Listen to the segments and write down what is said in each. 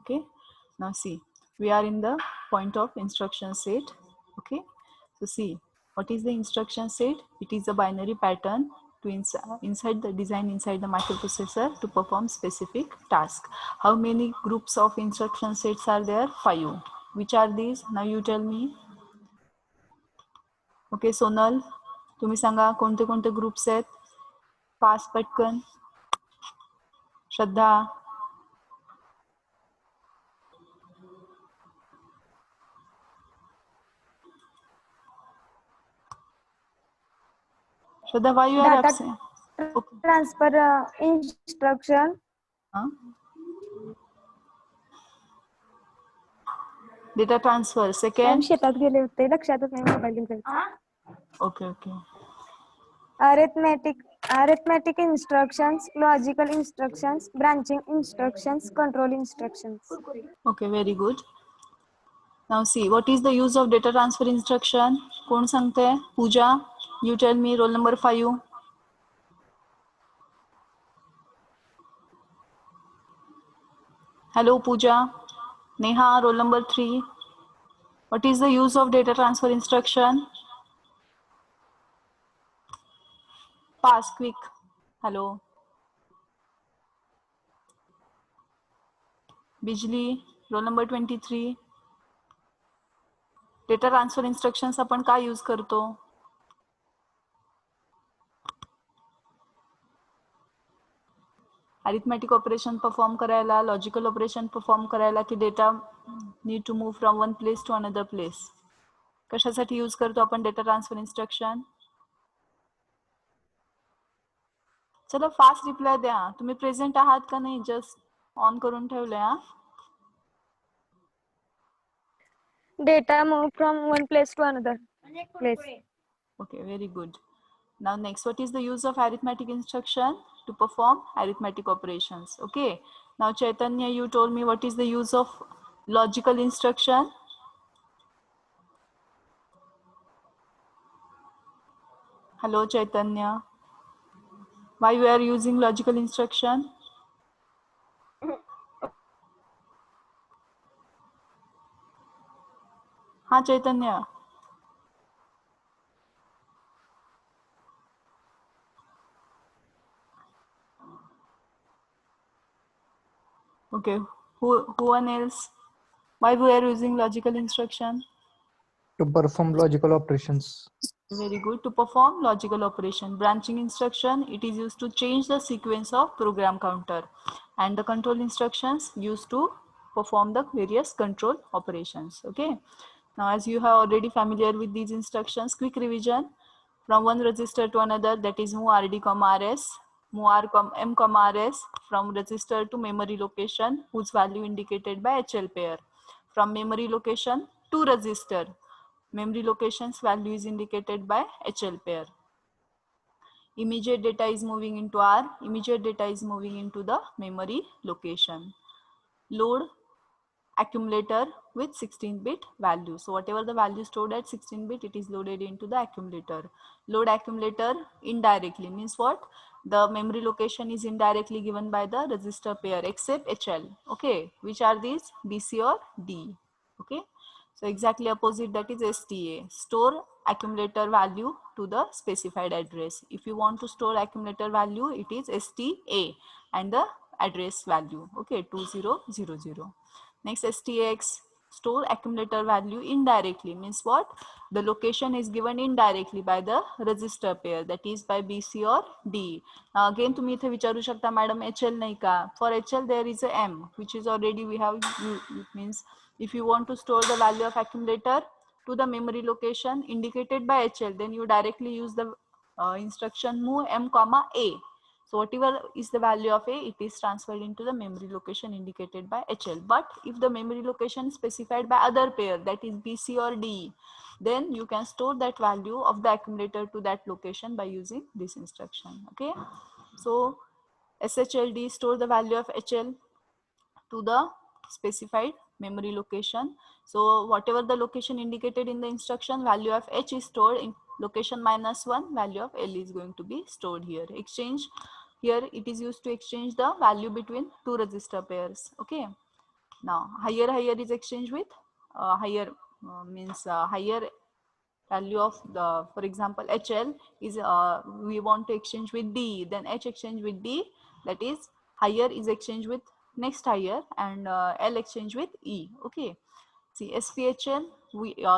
Okay, now see, we are in the point of instruction set. Okay, so see, what is the instruction set? It is a binary pattern to inside the design inside the microprocessor to perform specific task. How many groups of instruction sets are there? 5. Which are these? Now you tell me. Okay, Sonal, तुम्ही सांगा कोणते कोणते groups आहेत? Fast पटकन. श्रद्धा. Shraddha, why you are Data absent? Okay. transfer instruction. Huh? Data transfer. Second. शेतात गेले होते, लक्षातच नाही मोबाईल घेऊन. Okay, okay. Arithmetic instructions, logical instructions, branching instructions, control instructions. Okay, very good. Now see, what is the use of data transfer instruction? कोण सांगते? Pooja, you tell me. Roll number 5. Hello, Pooja. Neha, roll number 3. What is the use of data transfer instruction? Pass, quick. Hello. Bijli, roll number 23. Data transfer instructions आपण काय use करतो? Arithmetic operation perform करायला, logical operation perform करायला की data need to move from one place to another place. कशासाठी use करतो आपण data transfer instruction? चलो फास्ट रिप्लाय द्या. तुम्ही प्रेझेंट आहात का नाही? जस्ट ऑन करून ठेवलंय. हा, Data move from one place to another place. okay, very good. Now next, what is the use of arithmetic instruction? To perform arithmetic operations. Okay, now Chaitanya, you told me what is the use of logical instruction? Hello Chaitanya, why you are using logical instruction? हाँ चैतन्य. Okay, who one else? Why we are using logical instruction? To perform logical operations. Very good. To perform logical operation. Branching instruction, it is used to change the sequence of program counter, and the control instructions used to perform the various control operations. Okay, now as you are already familiar with these instructions, quick revision. From one register to another, that is move rd, rs, move r, m, rs, from register to memory location whose value indicated by HL pair. From memory location to register, memory location's value is indicated by HL pair. Immediate data is moving into R, immediate data is moving into the memory location. Load accumulator with 16-bit value. So whatever the value stored at 16-bit, it is loaded into the accumulator. Load accumulator indirectly means what? The memory location is indirectly given by the register pair except HL. Okay, which are these? BC or D. Okay, so exactly opposite, that is STA. Store accumulator value to the specified address. If you want to store accumulator value, it is STA and the address value. Okay, 2000. Next, STX, store accumulator value indirectly means what? The location is given indirectly by the register pair, that is by BC or D. Now again तुम्ही इथे विचारू शकता madam HL नाही का? For HL there is a M which is already we have, it means if you want to store the value of accumulator to the memory location indicated by HL, then you directly use the instruction move M comma A. So whatever is the value of A, it is transferred into the memory location indicated by HL. But if the memory location is specified by other pair, that is BC or D, then you can store that value of the accumulator to that location by using this instruction. Okay, so SHLD, store the value of HL to the specified memory location. So whatever the location indicated in the instruction, value of H is stored in location -1, value of L is going to be stored here. Exchange, here it is used to exchange the value between two register pairs. Okay, Now higher is exchanged with higher means higher value of the, for example, HL is we want to exchange with D, then H exchange with D, that is higher is exchanged with next higher, and L exchange with E. Okay. See, SPHL,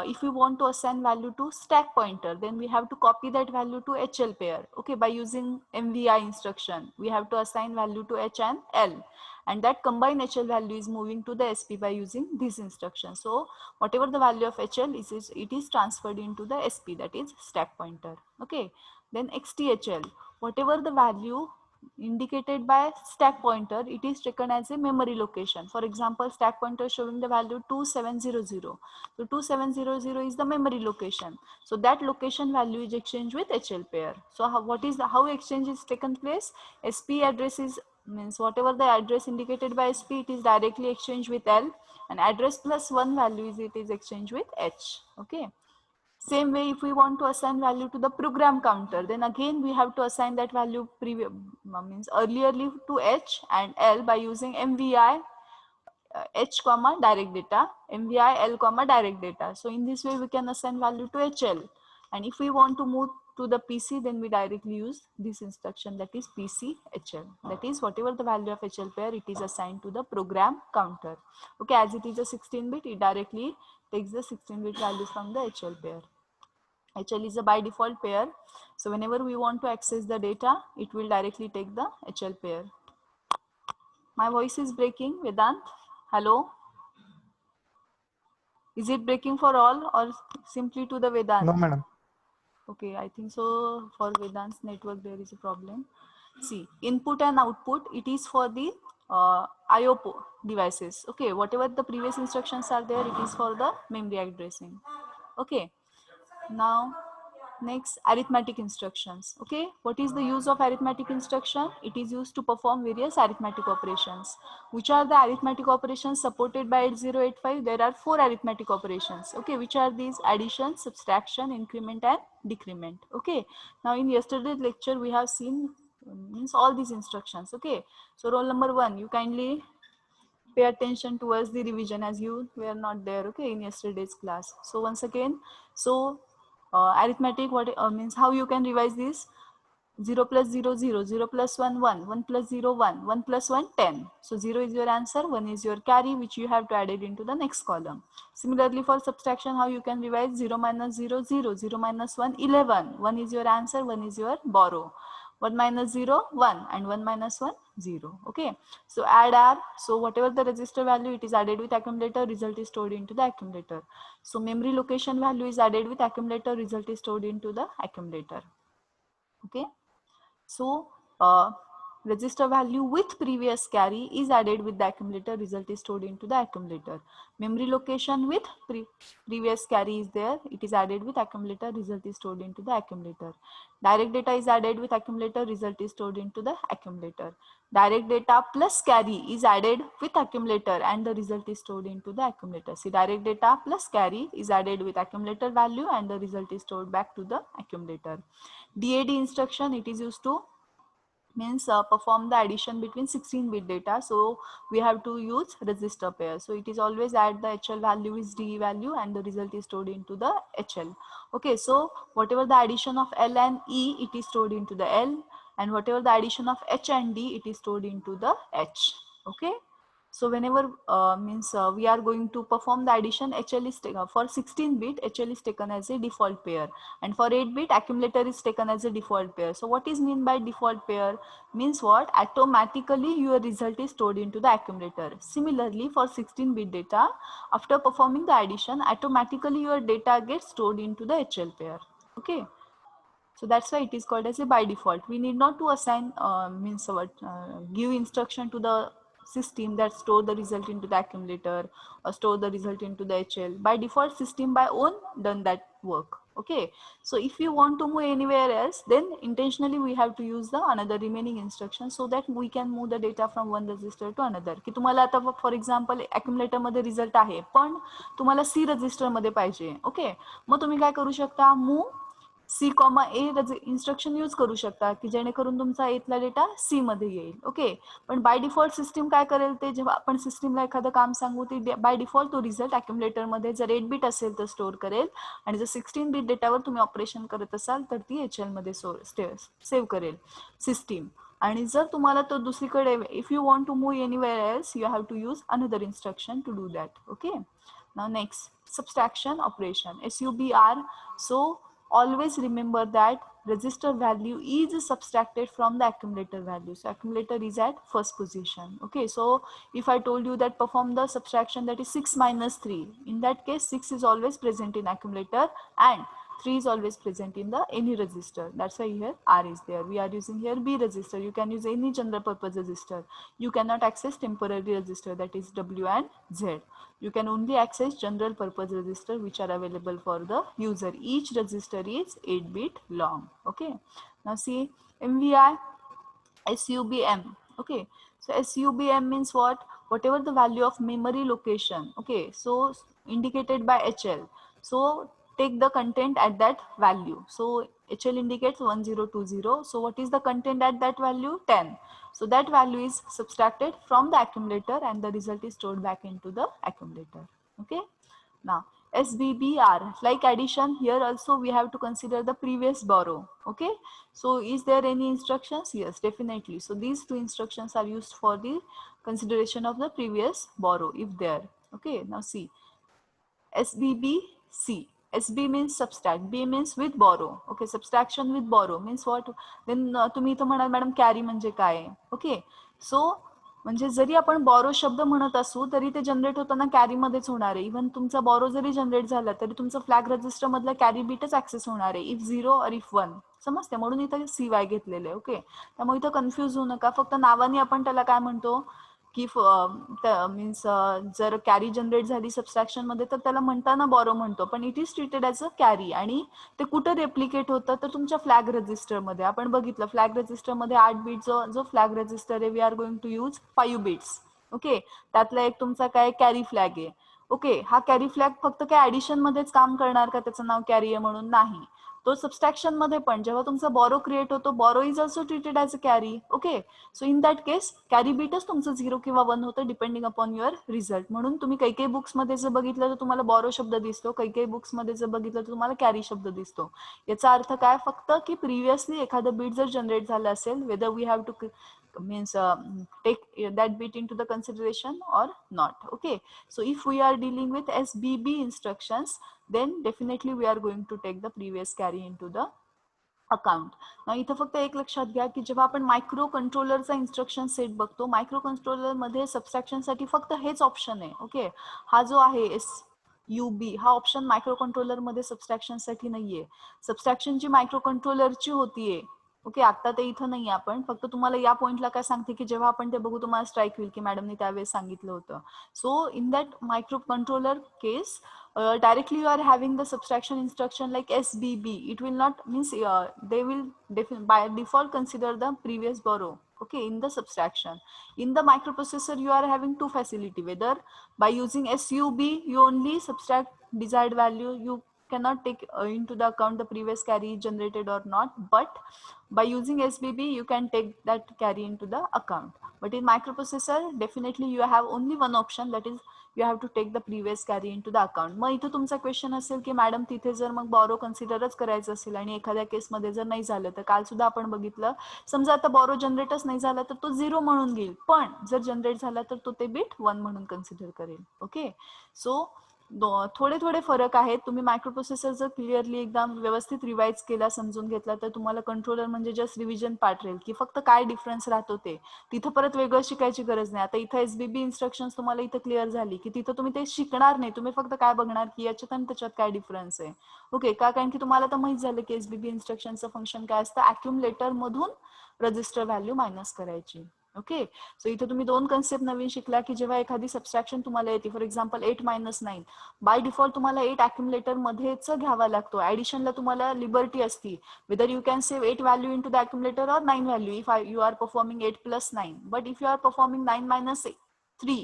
if we want to assign value to stack pointer, then we have to copy that value to HL pair. Okay, by using MVI instruction, we have to assign value to H and L, and that combined HL value is moving to the SP by using this instruction. So whatever the value of HL is it is transferred into the SP, that is stack pointer. Okay, then XTHL, whatever the value indicated by stack pointer, it is taken as a memory location. For example, stack pointer showing the value 2700. So 2700 is the memory location. So that location value is exchanged with HL pair. So how exchange is taken place? SP address is means whatever the address indicated by SP, it is directly exchanged with L, and address plus 1 value is it is exchanged with H. Okay. Same way, if we want to assign value to the program counter, then again we have to assign that value means earlierly to H and L by using MVI H comma direct data, MVI L comma direct data. So in this way we can assign value to HL, and if we want to move to the PC, then we directly use this instruction, that is PC HL. That is whatever the value of HL pair, it is assigned to the program counter. Okay, as it is a 16-bit, it directly takes the 16-bit values from the HL pair. HL is a by default pair, so whenever we want to access the data, it will directly take the HL pair. My voice is breaking, Vedant. Hello? Is it breaking for all or simply to the Vedant? No, madam. Okay, I think so for Vedant's network there is a problem. See, input and output, it is for the IO devices. Okay, whatever the previous instructions are there, it is for the memory addressing. Okay, now next, arithmetic instructions. Okay, what is the use of arithmetic instruction? It is used to perform various arithmetic operations. Which are the arithmetic operations supported by 8085? There are 4 arithmetic operations. Okay, which are these? Addition, subtraction, increment and decrement. Okay, now in yesterday's lecture we have seen means all these instructions. Okay, so roll number 1, you kindly pay attention towards the revision as you were not there, okay, in yesterday's class. So once again, so arithmetic, what means how you can revise this? 0 plus 0 0, 0 plus 1 1, 1 plus 0 1, 1 plus 1 10. So 0 is your answer, 1 is your carry, which you have to add it into the next column. Similarly for subtraction, how you can revise? 0 minus 0 0, 0 minus 1 11, 1 is your answer, 1 is your borrow. 1 minus 0 1, and 1 minus 1 0. Okay, so add R. So whatever the register value, it is added with accumulator, result is stored into the accumulator. So memory location value is added with accumulator, result is stored into the accumulator. Okay, so register value with previous carry is added with the accumulator, result is stored into the accumulator. Memory location with previous carry is there, it is added with accumulator, result is stored into the accumulator. Direct data is added with accumulator, result is stored into the accumulator. Direct data plus carry is added with accumulator and the result is stored into the accumulator. See, direct data plus carry is added with accumulator value and the result is stored back to the accumulator. DAD instruction, it is used to means perform the addition between 16-bit data. So we have to use register pair. So it is always add the HL value is D value and the result is stored into the HL. Okay, so whatever the addition of L and E, it is stored into the L, and whatever the addition of H and D, it is stored into the H. Okay, so whenever we are going to perform the addition, HL is taken for 16-bit, HL is taken as a default pair, and for 8-bit, accumulator is taken as a default pair. So what is mean by default pair? Means what? Automatically your result is stored into the accumulator. Similarly, for 16-bit data, after performing the addition, automatically your data gets stored into the HL pair. Okay. So that's why it is called as a by default. We need not to assign give instruction to the system that store the result into the accumulator or store the result into the HL. By default, system by own done that work. Okay, so if you want to move anywhere else, then intentionally we have to use the another remaining instruction so that we can move the data from one register to another. की तुम्हाला आता for example accumulator मध्ये result आहे पण तुम्हाला C register मध्ये पाहिजे. Okay, मग तुम्ही काय करू शकता? Move C, A instruction use करू शकता की जेणेकरून तुमचा एथला डेटा सी मध्ये येईल. ओके, पण बाय डिफॉल्ट सिस्टीम काय करेल ते जेव्हा आपण सिस्टीमला एखादं काम सांगू ते बाय डिफॉल्ट तो रिझल्ट अक्युमुलेटर मध्ये जर 8 बीट असेल तर स्टोअर करेल आणि जर 16 बीट डेटावर तुम्ही ऑपरेशन करत असाल तर ती HL मध्ये सेव्ह करेल सिस्टीम. आणि जर तुम्हाला तो दुसरीकडे if you want to move anywhere else you have to use another instruction to do that. Okay, now next subtraction operation, SUBR. So always remember that register value is subtracted from the accumulator value. So accumulator is at first position. Okay, so if I told you that perform the subtraction that is 6 minus 3, in that case 6 is always present in accumulator and 3 is always present in the any register. That's why here R is there. We are using here B register. You can use any general purpose register. You cannot access temporary register, that is W and Z. You can only access general purpose register which are available for the user. Each register is 8 bit long. Okay, now see MVI, SUBM. Okay, so SUBM means what? Whatever the value of memory location, okay, so indicated by HL, so take the content at that value. So HL indicates 1020, so what is the content at that value? 10. So that value is subtracted from the accumulator and the result is stored back into the accumulator. Okay, now SBBR, like addition, here also we have to consider the previous borrow. Okay, so is there any instructions? Yes, definitely. So these two instructions are used for the consideration of the previous borrow if there. Okay, now see SBBC. SB means subtract, B means with borrow. Okay, subtraction with borrow means what? Then तुम्ही इथं म्हणाल madam carry म्हणजे काय? Okay, सो म्हणजे जरी आपण borrow शब्द म्हणत असू तरी ते जनरेट होताना कॅरी मध्येच होणार आहे. इव्हन तुमचा बॉरो जरी जनरेट झाला तरी तुमचा फ्लॅग रजिस्टर मधला कॅरी बीटच ऍक्सेस होणार आहे इफ 0 और इफ 1. समजते, म्हणून इथं CY घेतलेले. ओके, त्यामुळे इथं कन्फ्युज होऊ नका. फक्त नावाने आपण त्याला काय म्हणतो की मीन्स जर कॅरी जनरेट झाली सबस्ट्रॅक्शन मध्ये तर त्याला म्हणताना बॉरो म्हणतो, पण it is treated as a carry. आणि ते कुठं रेप्लिकेट होतं तर तुमच्या फ्लॅग रजिस्टर मध्ये. आपण बघितलं फ्लॅग रजिस्टर मध्ये 8 बीट जो फ्लॅग रजिस्टर आहे we are going to use 5 bits. Okay, त्यातला एक तुमचा काय कॅरी फ्लॅग आहे. ओके, हा कॅरी फ्लॅग फक्त काय ऍडिशन मध्येच काम करणार का त्याचं नाव कॅरी आहे म्हणून? नाही, तो सबस्ट्रॅक्शन मध्ये पण जेव्हा तुमचा बॉरो क्रिएट होतो borrow is also treated as a carry. Okay, so in that case carry बीटच तुमचं 0 किंवा 1 होतं डिपेंडिंग अपॉन युअर रिझल्ट. म्हणून तुम्ही काही काही बुक्स मध्ये जर बघितलं तर तुम्हाला बॉरो शब्द दिसतो, काही काही बुक्स मध्ये जर बघितलं तर तुम्हाला कॅरी शब्द दिसतो. याचा अर्थ काय? फक्त की प्रिव्हियसली एखादं बीट जर जनरेट झालं असेल whether we have to means take that bit into the consideration or not. Okay, so if we are dealing with SBB instructions then definitely we are going to take the previous carry into the account. इथं फक्त एक लक्षात घ्या की जेव्हा आपण micro कंट्रोलरचा instruction set बघतो micro controller मध्ये सबस्ट्रॅक्शन साठी फक्त हेच ऑप्शन आहे. ओके, हा जो आहे SUB हा ऑप्शन मायक्रो कंट्रोलर मध्ये सबस्ट्रॅक्शन साठी नाहीये. सबस्ट्रॅक्शन जी मायक्रो कंट्रोलरची होतीये. ओके, आता ते इथं नाही. आपण फक्त तुम्हाला या पॉइंटला काय सांगते की जेव्हा आपण ते बघू तुम्हाला स्ट्राईक होईल की मॅडमने त्यावेळेस सांगितलं होतं. So in that microcontroller case directly you are having the subtraction instruction like SBB. It will not means they will by default consider the previous borrow. Okay, in the subtraction. In the microprocessor you are having two facility, whether by using SUB you only subtract desired value, you cannot take into the account the previous carry generated or not, but by using SBB you can take that carry into the account. But in microprocessor definitely you have only one option, that is you have to take the previous carry into the account. मग इथं तुमचा question असेल की madam तिथे जर मग borrow कन्सिडरच करायचं असेल आणि एखाद्या केसमध्ये जर नाही झालं तर काल सुद्धा आपण बघितलं समजा आता बॉरो जनरेटच नाही झाला तर तो 0 म्हणून घेईल, पण जर जनरेट झाला तर तो ते बीट 1 म्हणून कन्सिडर करेल. ओके, सो थोडे थोडे फरक आहेत. तुम्ही मायक्रोप्रोसेसर जर क्लिअरली एकदम व्यवस्थित रिवाइज केला समजून घेतला तर तुम्हाला कंट्रोलर म्हणजे जस्ट रिव्हिजन पार्ट राहील की फक्त काय डिफरन्स राहतो ते. तिथं परत वेगळं शिकायची गरज नाही. आता इथं SBB इन्स्ट्रक्शन्स तुम्हाला इथं क्लिअर झाली की तिथं तुम्ही ते शिकणार नाही, तुम्ही फक्त काय बघणार की याच्यात आणि त्याच्यात काय डिफरन्स आहे. ओके, का? कारण की तुम्हाला तर माहित झालं की SBB इन्स्ट्रक्शनचं फंक्शन काय असतं, अक्युमुलेटर मधून रजिस्टर व्हॅल्यू मायनस करायची. ओके, सो इथे तुम्ही दोन कन्सेप्ट नवीन शिकला की जेव्हा एखादी सबस्ट्रॅक्शन तुम्हाला येते फॉर एक्झाम्पल 8 - 9 बाय डिफॉल्ट तुम्हाला 8 अक्युमुलेटर मध्येच घ्यावा लागतो. ऍडिशनला तुम्हाला लिबर्टी असती, whether you can save 8 value into the accumulator or 9 value if you are performing 8 + 9. But if you are performing 9 - 3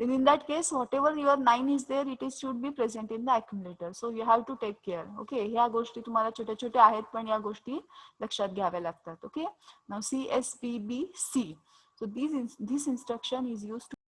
then in that case whatever your 9 is there, it is should be present in the accumulator. So you have to take care. Okay, ह्या गोष्टी तुम्हाला छोट्या छोट्या आहेत पण या गोष्टी लक्षात घ्याव्या लागतात. Okay, now CSPBC. So this instruction is used to